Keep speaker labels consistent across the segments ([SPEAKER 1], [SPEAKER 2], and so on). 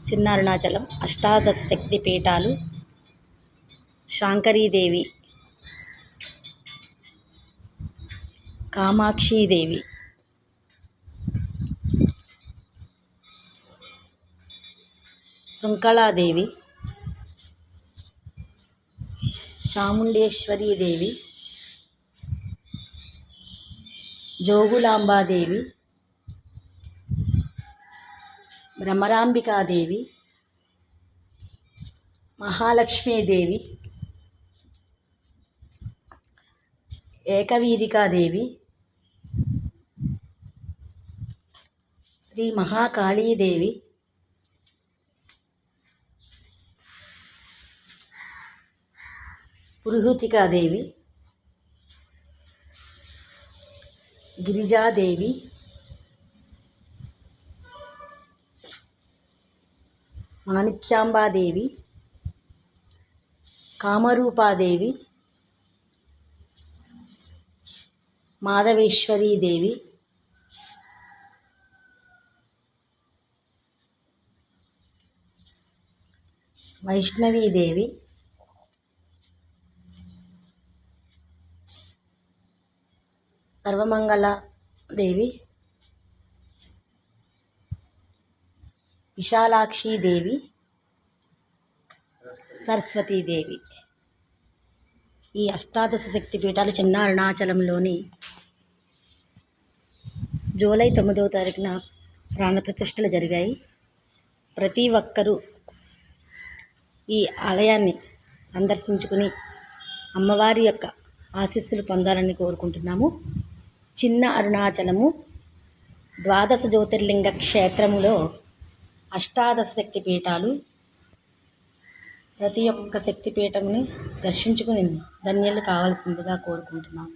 [SPEAKER 1] చిన్న అరుణాచలం అష్టాదశ శక్తి పీఠాలు శాంకరీదేవి, కామాక్షీదేవి, సుంకళాదేవి, చాముండేశ్వరీదేవి, జోగులాంబాదేవి, భ్రమరాంబికాదేవి, మహాలక్ష్మీదేవి, ఏకవీరికాదేవి, శ్రీ మహాకాళీదేవి, పురుహూతికాదేవి, గిరిజాదేవి, మాణిక్యాంబాదేవి, కామరూపాదేవి, మాధవేశ్వరీదేవి, వైష్ణవీదేవి, సర్వమంగళదేవి, విశాలాక్షీదేవి, సరస్వతీదేవి. ఈ అష్టాదశ శక్తి పీఠాలు చిన్న అరుణాచలంలోని జూలై 9వ తారీఖున ప్రాణప్రతిష్ఠలు జరిగాయి. ప్రతి ఒక్కరూ ఈ ఆలయాన్ని సందర్శించుకుని అమ్మవారి యొక్క ఆశీస్సులు పొందాలని కోరుకుంటున్నాము. చిన్న అరుణాచలము ద్వాదశ జ్యోతిర్లింగ క్షేత్రములో అష్టాదశ శక్తి పీఠాలు. ప్రతి ఒక్క శక్తిపీఠంని దర్శించుకుని ధన్యులు కావాల్సిందిగా కోరుకుంటున్నాము.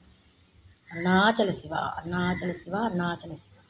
[SPEAKER 1] అరుణాచల శివ, అరుణాచల శివ, అరుణాచల శివ.